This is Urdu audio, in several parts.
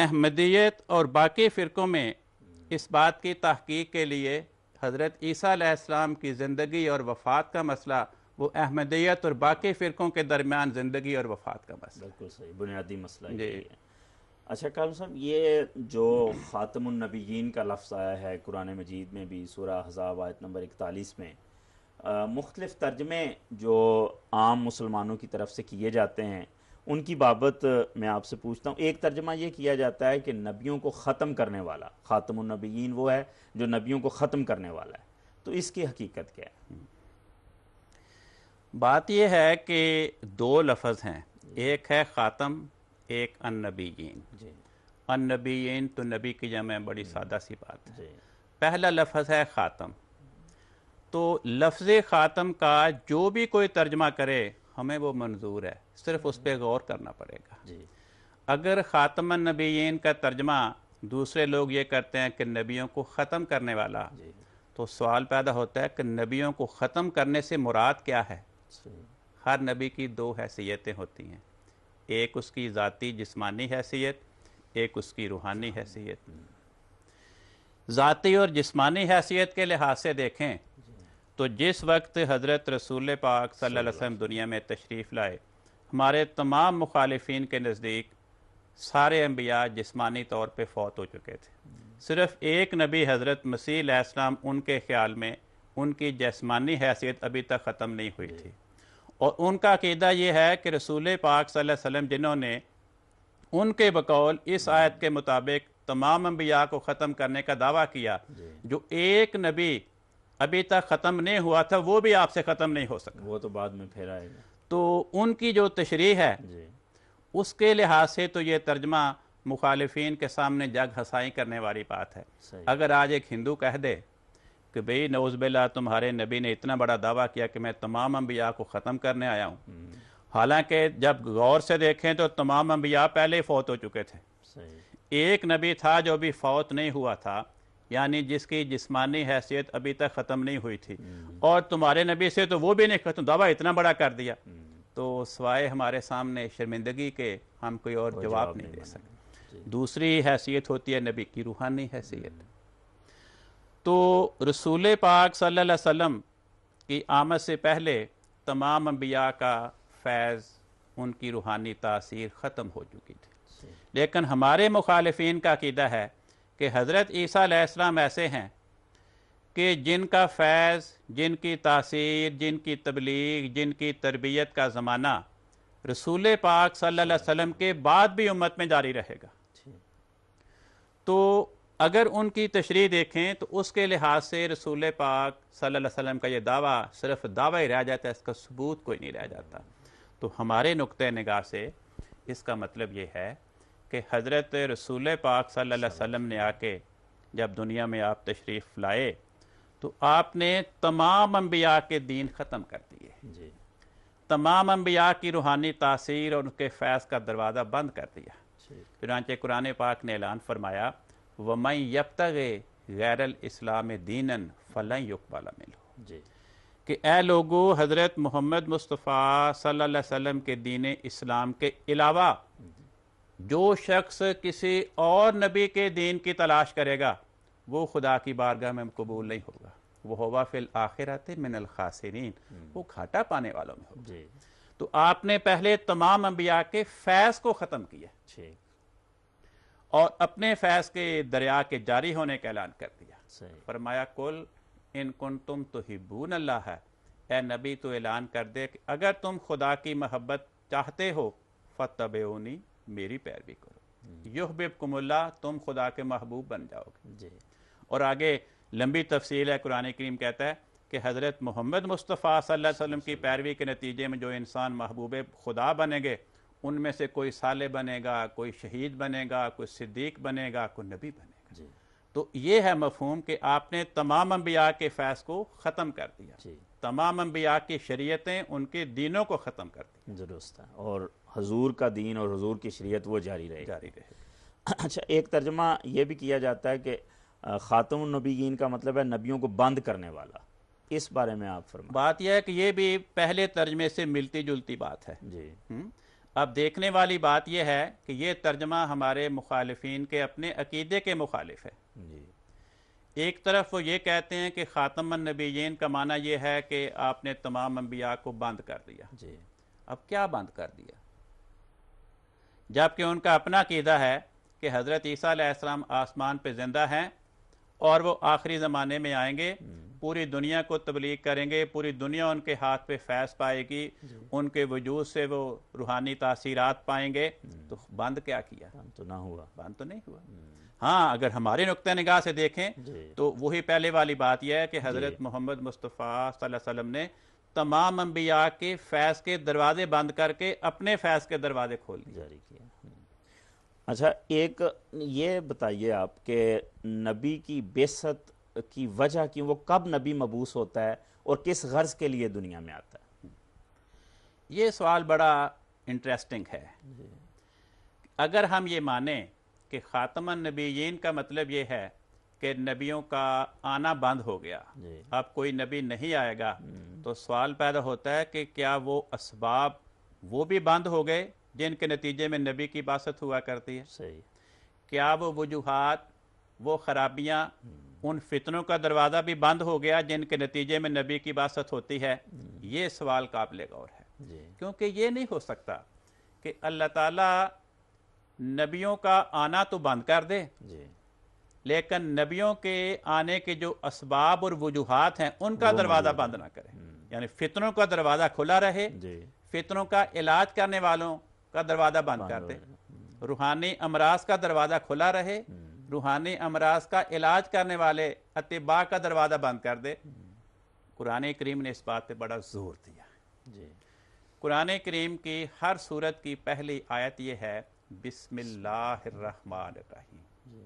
احمدیت اور باقی فرقوں میں اس بات کی تحقیق کے لیے حضرت عیسیٰ علیہ السلام کی زندگی اور وفات کا مسئلہ وہ احمدیت اور باقی فرقوں کے درمیان زندگی اور وفات کا مسئلہ بالکل صحیح، بنیادی مسئلہ جی یہی ہے۔ اچھا کالم صاحب، یہ جو خاتم النبیین کا لفظ آیا ہے قرآن مجید میں بھی سورہ احزاب آیت نمبر 41 میں، مختلف ترجمے جو عام مسلمانوں کی طرف سے کیے جاتے ہیں ان کی بابت میں آپ سے پوچھتا ہوں۔ ایک ترجمہ یہ کیا جاتا ہے کہ نبیوں کو ختم کرنے والا، خاتم النبیین وہ ہے جو نبیوں کو ختم کرنے والا ہے، تو اس کی حقیقت کیا ہے؟ بات یہ ہے کہ دو لفظ ہیں، ایک ہے خاتم، ایک النبیین۔ جی النبیین تو نبی کی جمع بڑی سادہ سی بات ہے۔ جی پہلا لفظ ہے خاتم، تو لفظ خاتم کا جو بھی کوئی ترجمہ کرے ہمیں وہ منظور ہے، صرف اس پہ غور کرنا پڑے گا۔ جی اگر خاتم النبیین کا ترجمہ دوسرے لوگ یہ کرتے ہیں کہ نبیوں کو ختم کرنے والا، جی تو سوال پیدا ہوتا ہے کہ نبیوں کو ختم کرنے سے مراد کیا ہے؟ صحیح۔ ہر نبی کی دو حیثیتیں ہوتی ہیں، ایک اس کی ذاتی جسمانی حیثیت، ایک اس کی روحانی حیثیت۔ ذاتی اور جسمانی حیثیت کے لحاظ سے دیکھیں تو جس وقت حضرت رسول پاک صلی اللہ علیہ وسلم دنیا میں تشریف لائے، ہمارے تمام مخالفین کے نزدیک سارے انبیاء جسمانی طور پہ فوت ہو چکے تھے، صرف ایک نبی حضرت مسیح علیہ السلام ان کے خیال میں ان کی جسمانی حیثیت ابھی تک ختم نہیں ہوئی تھی، اور ان کا عقیدہ یہ ہے کہ رسول پاک صلی اللہ علیہ وسلم جنہوں نے ان کے بقول اس آیت کے مطابق تمام انبیاء کو ختم کرنے کا دعویٰ کیا، جو ایک نبی ابھی تک ختم نہیں ہوا تھا وہ بھی آپ سے ختم نہیں ہو سکا، وہ تو بعد میں پھر آئے گا۔ تو ان کی جو تشریح ہے جی اس کے لحاظ سے تو یہ ترجمہ مخالفین کے سامنے جگ ہنسائی کرنے والی بات ہے۔ صحیح۔ اگر آج ایک ہندو کہہ دے کہ بھئی نعوذ باللہ تمہارے نبی نے اتنا بڑا دعویٰ کیا کہ میں تمام انبیاء کو ختم کرنے آیا ہوں، حالانکہ جب غور سے دیکھیں تو تمام انبیاء پہلے ہی فوت ہو چکے تھے، صحیح۔ ایک نبی تھا جو ابھی فوت نہیں ہوا تھا، یعنی جس کی جسمانی حیثیت ابھی تک ختم نہیں ہوئی تھی، اور تمہارے نبی سے تو وہ بھی نہیں ختم، دعویٰ اتنا بڑا کر دیا، تو سوائے ہمارے سامنے شرمندگی کے ہم کوئی اور جواب نہیں دے سکتے۔ دوسری حیثیت ہوتی ہے نبی کی روحانی حیثیت۔ تو رسول پاک صلی اللہ علیہ وسلم کی آمد سے پہلے تمام انبیاء کا فیض، ان کی روحانی تاثیر ختم ہو چکی تھی، لیکن ہمارے مخالفین کا عقیدہ ہے کہ حضرت عیسیٰ علیہ السلام ایسے ہیں کہ جن کا فیض، جن کی تاثیر، جن کی تبلیغ، جن کی تربیت کا زمانہ رسول پاک صلی اللہ علیہ وسلم کے بعد بھی امت میں جاری رہے گا۔ تو اگر ان کی تشریح دیکھیں تو اس کے لحاظ سے رسول پاک صلی اللہ علیہ وسلم کا یہ دعویٰ صرف دعویٰ ہی رہ جاتا ہے، اس کا ثبوت کوئی نہیں رہ جاتا۔ تو ہمارے نقطۂ نگاہ سے اس کا مطلب یہ ہے کہ حضرت رسول پاک صلی اللہ علیہ وسلم نے آ کے جب دنیا میں آپ تشریف لائے تو آپ نے تمام انبیاء کے دین ختم کر دیے، جی تمام انبیاء کی روحانی تاثیر اور ان کے فیض کا دروازہ بند کر دیا۔ چنانچہ قرآن پاک نے اعلان فرمایا وَمَن يَبْتَغِ غَيْرَ الْإِسْلَامِ دِينًا فَلَن يُقْبَلَ مِنْهُ، جی کہ اے لوگو حضرت محمد مصطفیٰ صلی اللہ علیہ وسلم کے دین اسلام کے علاوہ جو شخص کسی اور نبی کے دین کی تلاش کرے گا وہ خدا کی بارگاہ میں قبول نہیں ہوگا، وہ ہوا فی الآخرۃ من الخاسرین، وہ گھاٹا پانے والوں میں ہوگا۔ جی تو آپ نے پہلے تمام انبیاء کے فیض کو ختم کیا ٹھیک اور اپنے فیض کے دریا کے جاری ہونے کا اعلان کر دیا۔ صحیح۔ فرمایا کل ان کنتم تحبون اللہ، اے نبی تو اعلان کر دے کہ اگر تم خدا کی محبت چاہتے ہو فاتبعونی، میری پیروی کرو، یحببکم اللہ، تم خدا کے محبوب بن جاؤ گے۔ جی اور آگے لمبی تفصیل ہے، قرآن کریم کہتا ہے کہ حضرت محمد مصطفیٰ صلی اللہ علیہ وسلم کی پیروی کے نتیجے میں جو انسان محبوب خدا بنیں گے ان میں سے کوئی صالح بنے گا، کوئی شہید بنے گا، کوئی صدیق بنے گا، کوئی نبی بنے گا۔ جی تو یہ ہے مفہوم کہ آپ نے تمام انبیاء کے فیض کو ختم کر دیا، جی تمام انبیاء کی شریعتیں، ان کے دینوں کو ختم کر دیا، درست ہے، اور حضور کا دین اور حضور کی شریعت وہ جاری رہے گی۔ جاری رہے۔ اچھا، ایک ترجمہ یہ بھی کیا جاتا ہے کہ خاتم النبیین کا مطلب ہے نبیوں کو بند کرنے والا، اس بارے میں آپ فرمائیں۔ بات یہ ہے کہ یہ بھی پہلے ترجمے سے ملتی جلتی بات ہے۔ جی اب دیکھنے والی بات یہ ہے کہ یہ ترجمہ ہمارے مخالفین کے اپنے عقیدے کے مخالف ہے۔ جی ایک طرف وہ یہ کہتے ہیں کہ خاتم النبیین کا معنی یہ ہے کہ آپ نے تمام انبیاء کو بند کر دیا۔ جی اب کیا بند کر دیا؟ جبکہ ان کا اپنا عقیدہ ہے کہ حضرت عیسیٰ علیہ السلام آسمان پہ زندہ ہیں اور وہ آخری زمانے میں آئیں گے، پوری دنیا کو تبلیغ کریں گے، پوری دنیا ان کے ہاتھ پہ فیض پائے گی، ان کے وجود سے وہ روحانی تاثیرات پائیں گے۔ تو بند کیا کیا؟ تو نہ ہوا، بند تو نہیں ہوا۔ ہاں، اگر ہمارے نقطہ نگاہ سے دیکھیں تو وہی پہلے والی بات یہ ہے کہ حضرت محمد مصطفیٰ صلی اللہ علیہ وسلم نے تمام انبیاء کے فیض کے دروازے بند کر کے اپنے فیض کے دروازے کھول دیے، جاری کیا۔ اچھا، ایک یہ بتائیے آپ کہ نبی کی بعثت کی وجہ کی، وہ کب نبی مبعوث ہوتا ہے اور کس غرض کے لیے دنیا میں آتا ہے؟ یہ سوال بڑا انٹرسٹنگ ہے۔ اگر ہم یہ مانیں کہ خاتم النبیین کا مطلب یہ ہے کہ نبیوں کا آنا بند ہو گیا، اب کوئی نبی نہیں آئے گا، تو سوال پیدا ہوتا ہے کہ کیا وہ اسباب وہ بھی بند ہو گئے جن کے نتیجے میں نبی کی بعثت ہوا کرتی ہے؟ صحیح۔ کیا وہ وجوہات، وہ خرابیاں، ان فتنوں کا دروازہ بھی بند ہو گیا جن کے نتیجے میں نبی کی بعثت ہوتی ہے؟ یہ سوال قابل غور ہے، کیونکہ یہ نہیں ہو سکتا کہ اللہ تعالیٰ نبیوں کا آنا تو بند کر دے لیکن نبیوں کے آنے کے جو اسباب اور وجوہات ہیں ان کا دروازہ بند نہ کرے، یعنی فتنوں کا دروازہ کھلا رہے، فتنوں کا علاج کرنے والوں کا دروازہ بند کر دے، روحانی امراض کا دروازہ کھلا رہے، روحانی امراض کا علاج کرنے والے اطباء کا دروازہ بند کر دے۔ قرآن کریم نے اس بات پہ بڑا زور دیا۔ قرآن کریم کی ہر سورت کی پہلی آیت یہ ہے بسم اللہ الرحمن الرحیم،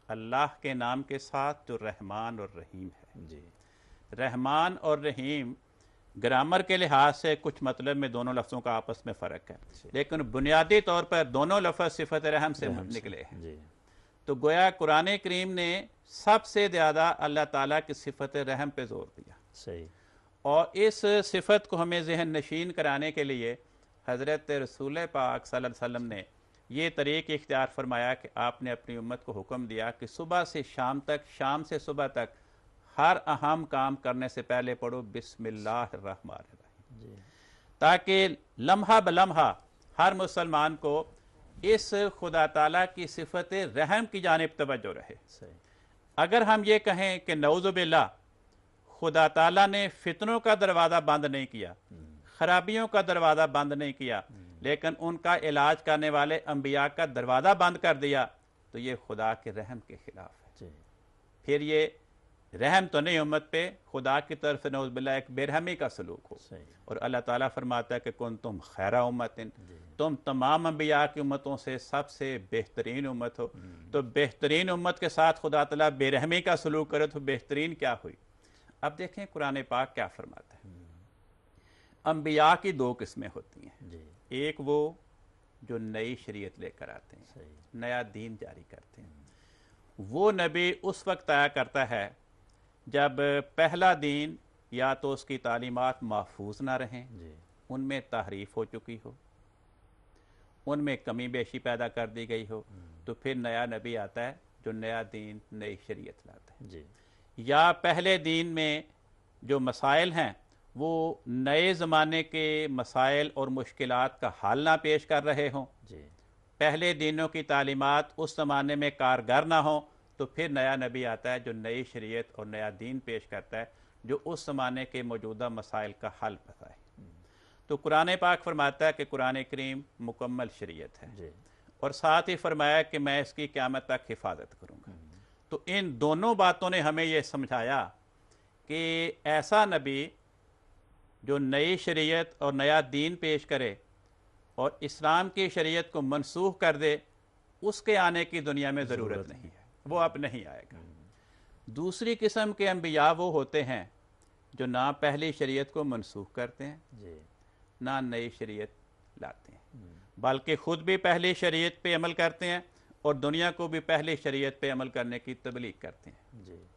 اللہ کے نام کے ساتھ جو رحمان اور رحیم ہے۔ رحمان اور رحیم گرامر کے لحاظ سے کچھ مطلب میں دونوں لفظوں کا آپس میں فرق ہے، لیکن بنیادی طور پر دونوں لفظ صفت رحم سے نکلے ہیں۔ تو گویا قرآن کریم نے سب سے زیادہ اللہ تعالیٰ کی صفت رحم پہ زور دیا، صحیح، اور اس صفت کو ہمیں ذہن نشین کرانے کے لیے حضرت رسول پاک صلی اللہ علیہ وسلم نے یہ طریق اختیار فرمایا کہ آپ نے اپنی امت کو حکم دیا کہ صبح سے شام تک، شام سے صبح تک ہر اہم کام کرنے سے پہلے پڑھو بسم اللہ الرحمن الرحیم، تاکہ لمحہ بلمحہ ہر مسلمان کو اس خدا تعالیٰ کی صفت رحم کی جانب توجہ رہے۔ اگر ہم یہ کہیں کہ نعوذ باللہ خدا تعالیٰ نے فتنوں کا دروازہ بند نہیں کیا، خرابیوں کا دروازہ بند نہیں کیا، لیکن ان کا علاج کرنے والے انبیاء کا دروازہ بند کر دیا، تو یہ خدا کے رحم کے خلاف ہے۔ پھر یہ رحم تو نہیں امت پہ، خدا کی طرف سے نعوذ باللہ ایک بے رحمی کا سلوک ہو۔ اور اللہ تعالیٰ فرماتا ہے کہ کن تم خیر امت، تم تمام انبیاء کی امتوں سے سب سے بہترین امت ہو۔ تو بہترین امت کے ساتھ خدا تعالیٰ بے رحمی کا سلوک کرے تو بہترین کیا ہوئی؟ اب دیکھیں قرآن پاک کیا فرماتا ہے۔ انبیاء کی دو قسمیں ہوتی ہیں، ایک وہ جو نئی شریعت لے کر آتے ہیں، نیا دین جاری کرتے ہیں۔ وہ نبی اس وقت آیا کرتا ہے جب پہلا دین یا تو اس کی تعلیمات محفوظ نہ رہیں، ان میں تحریف ہو چکی ہو، ان میں کمی بیشی پیدا کر دی گئی ہو، تو پھر نیا نبی آتا ہے جو نیا دین، نئی شریعت لاتا ہے۔ یا پہلے دین میں جو مسائل ہیں وہ نئے زمانے کے مسائل اور مشکلات کا حل نہ پیش کر رہے ہوں، پہلے دینوں کی تعلیمات اس زمانے میں کارگر نہ ہوں، تو پھر نیا نبی آتا ہے جو نئی شریعت اور نیا دین پیش کرتا ہے جو اس زمانے کے موجودہ مسائل کا حل بتائے۔ تو قرآن پاک فرماتا ہے کہ قرآن کریم مکمل شریعت ہے، اور ساتھ ہی فرمایا کہ میں اس کی قیامت تک حفاظت کروں گا۔ تو ان دونوں باتوں نے ہمیں یہ سمجھایا کہ ایسا نبی جو نئی شریعت اور نیا دین پیش کرے اور اسلام کی شریعت کو منسوخ کر دے، اس کے آنے کی دنیا میں ضرورت نہیں ہے، وہ اب نہیں آئے گا۔ دوسری قسم کے انبیاء وہ ہوتے ہیں جو نہ پہلی شریعت کو منسوخ کرتے ہیں نہ نئی شریعت لاتے ہیں، بلکہ خود بھی پہلی شریعت پہ عمل کرتے ہیں اور دنیا کو بھی پہلی شریعت پہ عمل کرنے کی تبلیغ کرتے ہیں۔